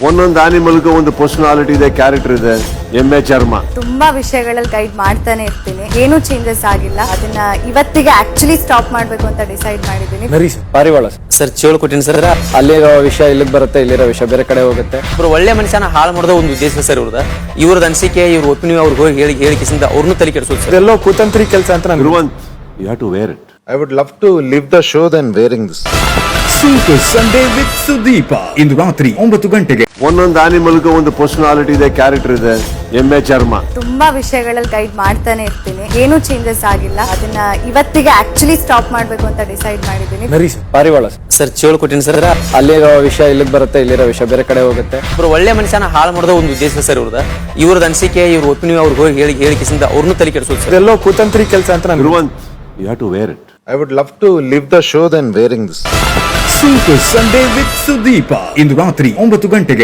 ಒಂದೊಂದು ಆನಿಮಲ್ಗೂ ಒಂದು ಪರ್ಸನಾಲಿಟಿ ಇದೆ, ಕ್ಯಾರೆಕ್ಟರ್ ಇದೆ. ಎಮ್ಮೆ ಚರ್ಮ ತುಂಬಾ ವಿಷಯಗಳಲ್ಲಿ ಗೈಡ್ ಮಾಡ್ತಾನೆ ಇರ್ತೀನಿ, ಏನು ಚೇಂಜಸ್ ಆಗಿಲ್ಲ. ಅದನ್ನ ಇವತ್ತಿಗೆ ಆಕ್ಚುಲಿ ಸ್ಟಾಪ್ ಮಾಡ್ಬೇಕು ಅಂತ ಡಿಸೈಡ್ ಮಾಡಿದ್ದೀನಿ. ಪಾರಿವಾಳ ಸರ್ ಚೇಳು ಕೊಟ್ಟಿನಿ ಸರ್. ಅಲ್ಲಿರೋ ವಿಷಯ ಇಲ್ಲಿಗೆ ಬರುತ್ತೆ, ಇಲ್ಲಿರೋ ವಿಷಯ ಬೇರೆ ಕಡೆ ಹೋಗುತ್ತೆ. ಒಬ್ರು ಒಳ್ಳೆ ಮನುಷ್ಯನ ಹಾಳು ಮಾಡೋದು ಒಂದು ಉದ್ದೇಶ ಸರ್ ಇವ್ರದ ಅನಿಸಿಕೆ, ಇವ್ರ ಒಪಿನಿಯನ್ ಅವ್ರಿಗೆ ಹೋಗಿ ಹೇಳಿಕಿಸಿಂದ ಅವ್ರನ್ನೂ ತಲೆ ಕೆಡಿಸೋದು ಸರ್. ಇದೆಲ್ಲೋ ಕುತಂತ್ರಿ ಕೆಲಸ ಅಂತ ನಾನು Dhruvanth, you have to wear it. I would love to leave the show than wearing this. Super Sunday with Sudeep ಇಂದು ರಾತ್ರಿ 9 ಗಂಟೆಗೆ. ಒಂದೊಂದು ಆನಿಮಲ್ಗೂ ಒಂದು ಪರ್ಸನಾಲಿಟಿ ಇದೆ, ಕ್ಯಾರೆಕ್ಟರ್ ಇದೆ. ಎಮ್ಮೆ ಚರ್ಮ ತುಂಬಾ ವಿಷಯಗಳಲ್ಲಿ ಗೈಡ್ ಮಾಡ್ತಾನೆ ಇರ್ತೀನಿ, ಏನು ಚೇಂಜಸ್ ಆಗಿಲ್ಲ. ಅದನ್ನ ಇವತ್ತಿಗೆ ಆಕ್ಚುಲಿ ಸ್ಟಾಪ್ ಮಾಡ್ಬೇಕು ಅಂತ ಡಿಸೈಡ್ ಮಾಡಿದ್ದೀನಿ. ಪಾರಿವಾಳ ಸರ್ ಚೇಳು ಕೊಟ್ಟಿನಿ ಸರ್. ಅಲ್ಲಿರೋ ವಿಷಯ ಇಲ್ಲಿಗೆ ಬರುತ್ತೆ, ಇಲ್ಲಿರೋ ವಿಷಯ ಬೇರೆ ಕಡೆ ಹೋಗುತ್ತೆ. ಒಬ್ರು ಒಳ್ಳೆ ಮನುಷ್ಯನ ಹಾಳು ಮಾಡೋದು ಒಂದು ಉದ್ದೇಶ ಸರ್ ಇವ್ರದ ಅನಿಸಿಕೆ, ಇವ್ರ ಒಪಿನಿಯನ್ ಅವ್ರಿಗೆ ಹೋಗಿ ಹೇಳಿಕಿಸಿಂದ ಅವ್ರನ್ನೂ ತಲೆ ಕೆಡಿಸೋದು ಸರ್. ಇದೆಲ್ಲೋ ಕುತಂತ್ರಿ ಕೆಲಸ ಅಂತ ನಾನು Dhruvanth, you have to wear it. I would love to leave the show than wearing this. Super Sunday with Sudeep ಇಂದು ರಾತ್ರಿ 9 ಗಂಟೆಗೆ.